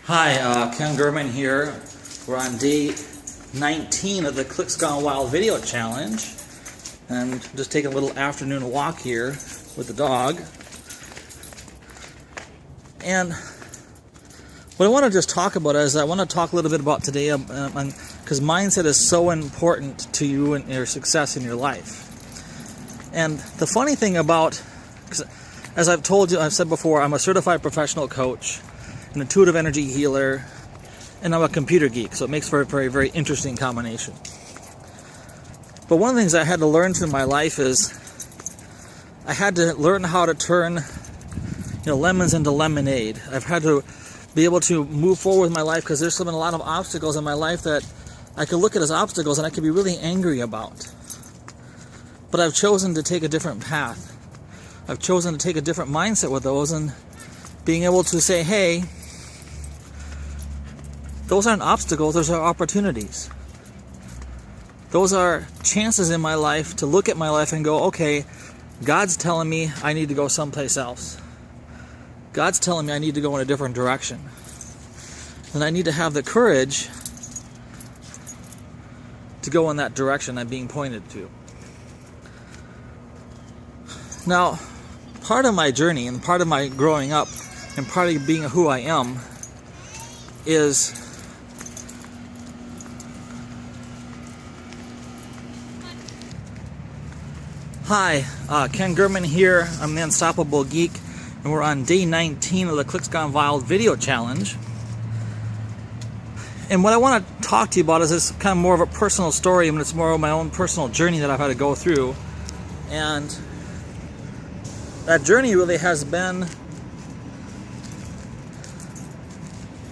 Hi, Ken Gurman here. We're on day 19 of the Clicks Gone Wild video challenge, and just taking a little afternoon walk here with the dog. And what I want to just talk about is I want to talk a little bit about today, because mindset is so important to you and your success in your life. And the funny thing about, as I've told you, I've said before, I'm a certified professional coach, an intuitive energy healer, and I'm a computer geek, so it makes for a very, very interesting combination. But one of the things I had to learn through my life is I had to learn how to turn lemons into lemonade. I've had to be able to move forward with my life because there's been a lot of obstacles in my life that I could look at as obstacles and I could be really angry about. But I've chosen to take a different path. I've chosen to take a different mindset with those and being able to say, hey, those aren't obstacles, those are opportunities. Those are chances in my life to look at my life and go, okay, God's telling me I need to go someplace else. God's telling me I need to go in a different direction. And I need to have the courage to go in that direction I'm being pointed to. Now, part of my journey and part of my growing up and part of being who I am is Hi, Ken Gurman here. I'm the Unstoppable Geek, and we're on day 19 of the Clicks Gone Wild video challenge. And what I want to talk to you about is this kind of more of a personal story, and it's more of my own personal journey that I've had to go through. And that journey really has been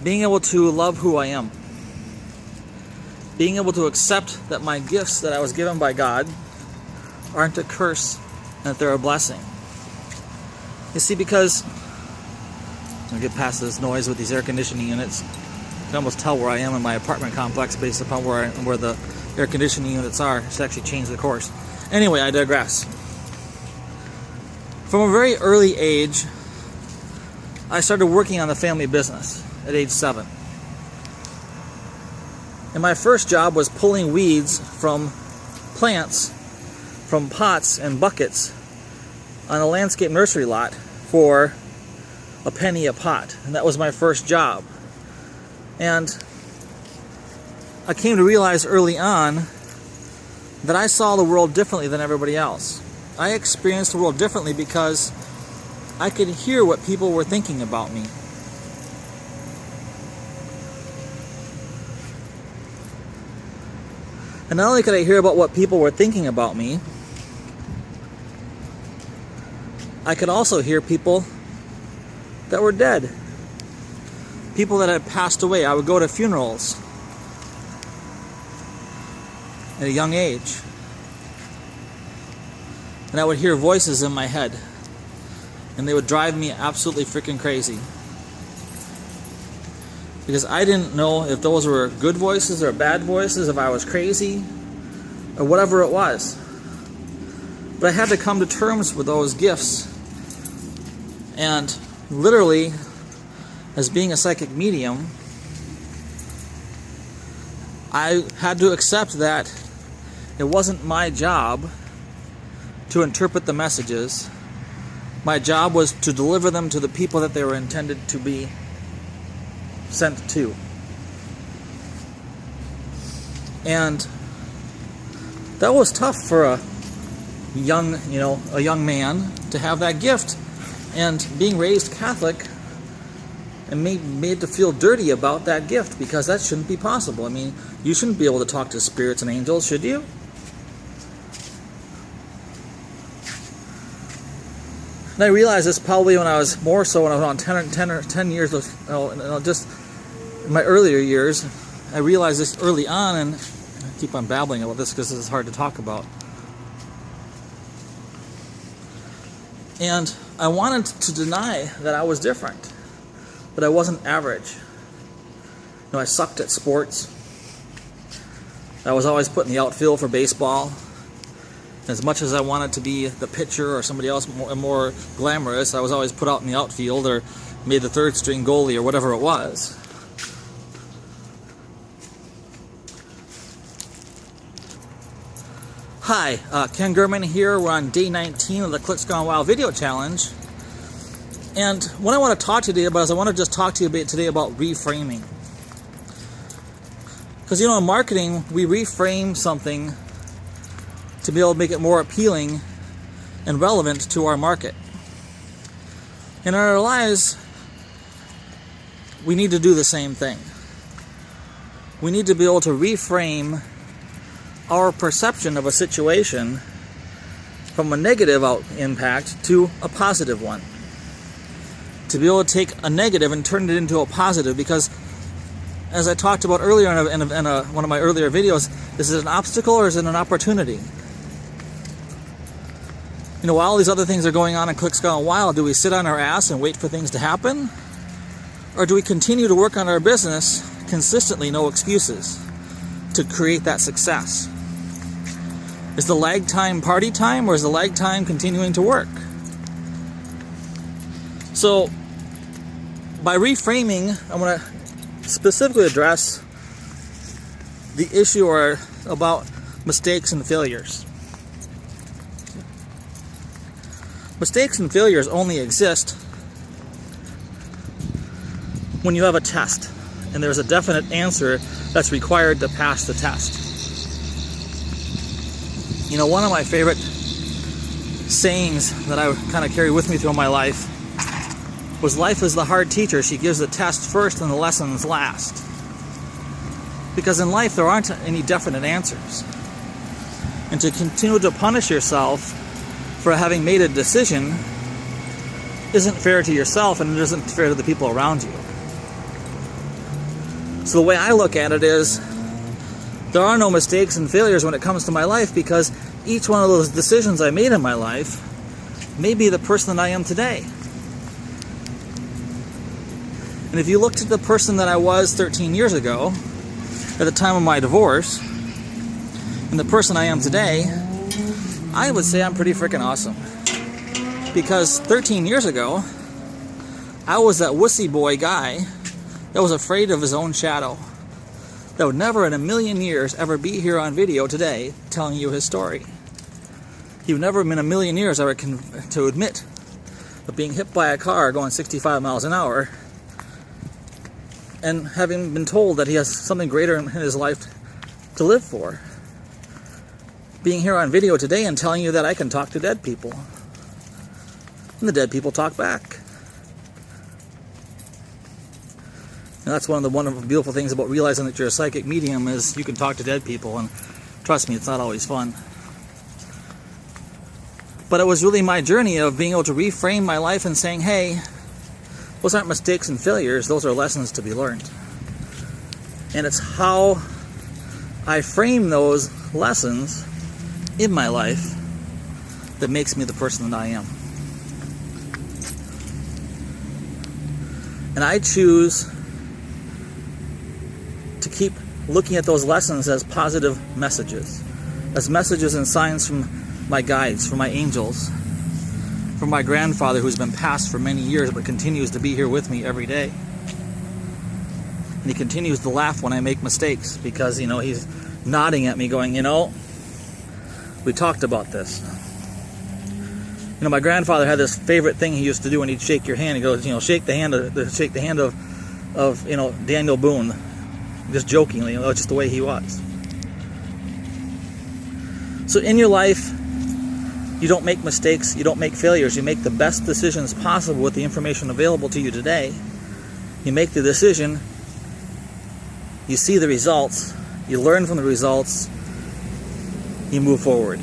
being able to love who I am. Being able to accept that my gifts that I was given by God aren't a curse, and that they're a blessing. You see, because I'm going to get past this noise with these air conditioning units. You can almost tell where I am in my apartment complex based upon where the air conditioning units are. Just actually change the course. Anyway, I digress. From a very early age, I started working on the family business at age 7. And my first job was pulling weeds from plants, from pots and buckets on a landscape nursery lot for a penny a pot. And that was my first job. And I came to realize early on that I saw the world differently than everybody else. I experienced the world differently because I could hear what people were thinking about me. And not only could I hear about what people were thinking about me, I could also hear people that were dead. People that had passed away. I would go to funerals at a young age. And I would hear voices in my head. And they would drive me absolutely freaking crazy. Because I didn't know if those were good voices or bad voices, if I was crazy, or whatever it was. But I had to come to terms with those gifts. And literally, as being a psychic medium, I had to accept that it wasn't my job to interpret the messages. My job was to deliver them to the people that they were intended to be sent to. And that was tough for a young man to have that gift. And being raised Catholic and made to feel dirty about that gift, because that shouldn't be possible. I mean, you shouldn't be able to talk to spirits and angels, should you? And I realized this probably when I was more so when I was on 10 years, just in my earlier years. I realized this early on, and I keep on babbling about this because this is hard to talk about. And I wanted to deny that I was different, that I wasn't average. I sucked at sports. I was always put in the outfield for baseball. As much as I wanted to be the pitcher or somebody else more glamorous, I was always put out in the outfield or made the third string goalie or whatever it was. Hi, Ken Gurman here. We're on day 19 of the Clicks Gone Wild video challenge. And what I want to talk to you today about is I want to just talk to you today about reframing. Because, you know, in marketing, we reframe something to be able to make it more appealing and relevant to our market. And in our lives, we need to do the same thing. We need to be able to reframe our perception of a situation from a negative impact to a positive one. To be able to take a negative and turn it into a positive, because as I talked about earlier in one of my earlier videos, is it an obstacle or is it an opportunity? You know, while all these other things are going on in Clicks Gone Wild, do we sit on our ass and wait for things to happen? Or do we continue to work on our business consistently, no excuses, to create that success? Is the lag time party time, or is the lag time continuing to work? So, by reframing, I want to specifically address the issue about mistakes and failures. Mistakes and failures only exist when you have a test and there's a definite answer that's required to pass the test. You know, one of my favorite sayings that I kind of carry with me through my life was, life is the hard teacher. She gives the test first and the lessons last. Because in life there aren't any definite answers. And to continue to punish yourself for having made a decision isn't fair to yourself, and it isn't fair to the people around you. So the way I look at it is, there are no mistakes and failures when it comes to my life, because each one of those decisions I made in my life may be the person that I am today. And if you looked at the person that I was 13 years ago, at the time of my divorce, and the person I am today, I would say I'm pretty freaking awesome. Because 13 years ago, I was that wussy boy guy that was afraid of his own shadow, that would never in a million years ever be here on video today telling you his story. He would never in a million years ever to admit of being hit by a car going 65 miles an hour and having been told that he has something greater in his life to live for. Being here on video today and telling you that I can talk to dead people. And the dead people talk back. And that's one of the wonderful, beautiful things about realizing that you're a psychic medium, is you can talk to dead people, and trust me, it's not always fun. But it was really my journey of being able to reframe my life and saying, hey, those aren't mistakes and failures, those are lessons to be learned. And it's how I frame those lessons in my life that makes me the person that I am. And I choose to keep looking at those lessons as positive messages, as messages and signs from my guides, from my angels, from my grandfather who's been passed for many years but continues to be here with me every day. And he continues to laugh when I make mistakes, because, you know, he's nodding at me going, you know, we talked about this. You know, my grandfather had this favorite thing he used to do when he'd shake your hand. He goes, you know, shake the hand of you know, Daniel Boone. Just jokingly, you know, just the way he was. So in your life, you don't make mistakes, you don't make failures, you make the best decisions possible with the information available to you today. You make the decision, you see the results, you learn from the results, you move forward.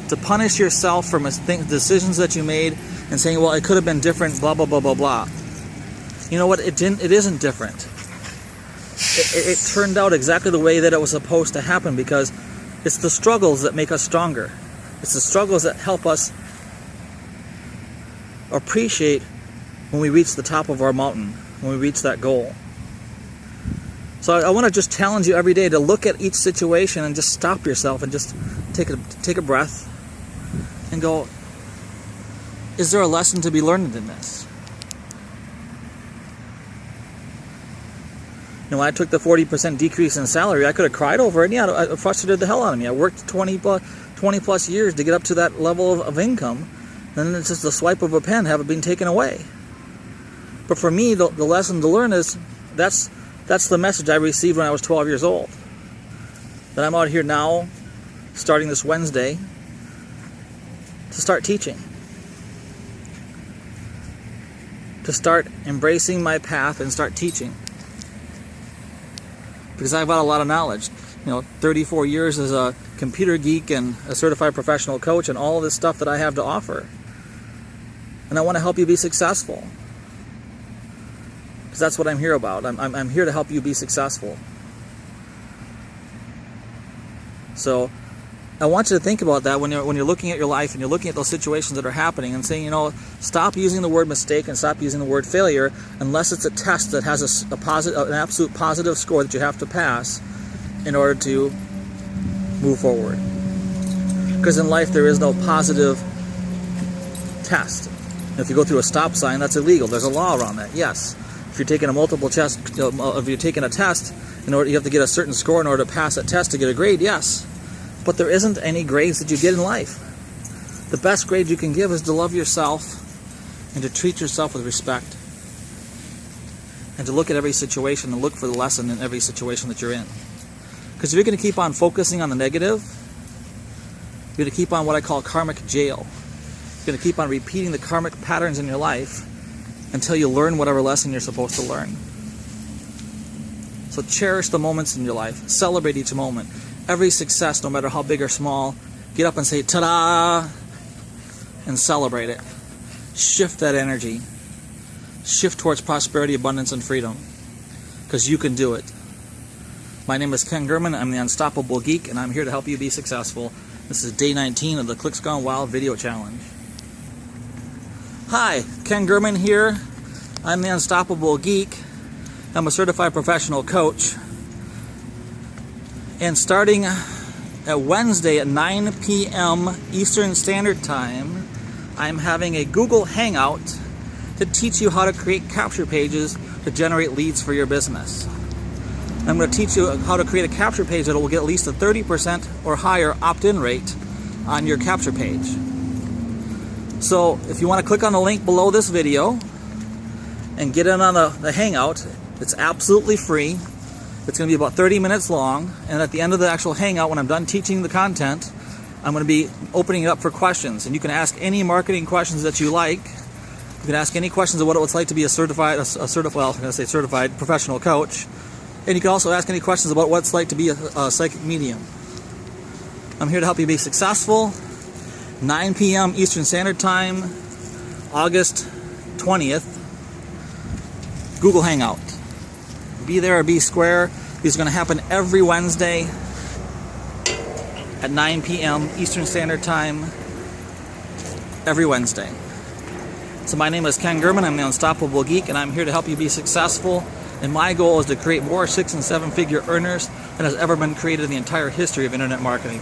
To punish yourself for decisions that you made and saying, well, it could have been different, blah, blah, blah, blah, blah. You know what, it isn't different. It turned out exactly the way that it was supposed to happen, because it's the struggles that make us stronger. It's the struggles that help us appreciate when we reach the top of our mountain, when we reach that goal. So I want to just challenge you every day to look at each situation and just stop yourself and just take a breath and go, is there a lesson to be learned in this? When I took the 40% decrease in salary, I could have cried over it. Yeah, it frustrated the hell out of me. I worked 20 plus years to get up to that level of income, and then it's just a swipe of a pen, have it been taken away. But for me, the lesson to learn is that's the message I received when I was 12 years old. That I'm out here now, starting this Wednesday, to start teaching. To start embracing my path and start teaching. Because I've got a lot of knowledge. 34 years as a computer geek and a certified professional coach and all of this stuff that I have to offer. And I want to help you be successful. Because that's what I'm here about. I'm here to help you be successful. So I want you to think about that when you're looking at your life and you're looking at those situations that are happening and saying, stop using the word mistake and stop using the word failure unless it's a test that has an absolute positive score that you have to pass in order to move forward. Because in life there is no positive test. If you go through a stop sign, that's illegal. There's a law around that. Yes. If you're taking a multiple test, if you're taking a test, you have to get a certain score in order to pass that test to get a grade. Yes. But there isn't any grades that you get in life. The best grade you can give is to love yourself and to treat yourself with respect and to look at every situation and look for the lesson in every situation that you're in. Because if you're going to keep on focusing on the negative, you're going to keep on what I call karmic jail. You're going to keep on repeating the karmic patterns in your life until you learn whatever lesson you're supposed to learn. So cherish the moments in your life. Celebrate each moment. Every success, no matter how big or small, get up and say, ta-da, and celebrate it. Shift that energy. Shift towards prosperity, abundance, and freedom. Because you can do it. My name is Ken German. I'm the Unstoppable Geek, and I'm here to help you be successful. This is day 19 of the Clicks Gone Wild video challenge. Hi, Ken German here. I'm the Unstoppable Geek. I'm a certified professional coach. And starting at Wednesday at 9 p.m. Eastern Standard Time, I'm having a Google Hangout to teach you how to create capture pages to generate leads for your business. I'm going to teach you how to create a capture page that will get at least a 30% or higher opt-in rate on your capture page. So if you want to click on the link below this video and get in on the Hangout, it's absolutely free. It's going to be about 30 minutes long, and at the end of the actual Hangout, when I'm done teaching the content, I'm going to be opening it up for questions. And you can ask any marketing questions that you like. You can ask any questions of what it's like to be a certified professional coach. And you can also ask any questions about what it's like to be a psychic medium. I'm here to help you be successful. 9 p.m. Eastern Standard Time, August 20th, Google Hangout. Be there or be square. These are going to happen every Wednesday at 9 p.m. Eastern Standard Time, every Wednesday. So my name is Ken German. I'm the Unstoppable Geek, and I'm here to help you be successful. And my goal is to create more 6- and 7-figure earners than has ever been created in the entire history of internet marketing.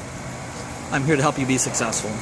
I'm here to help you be successful.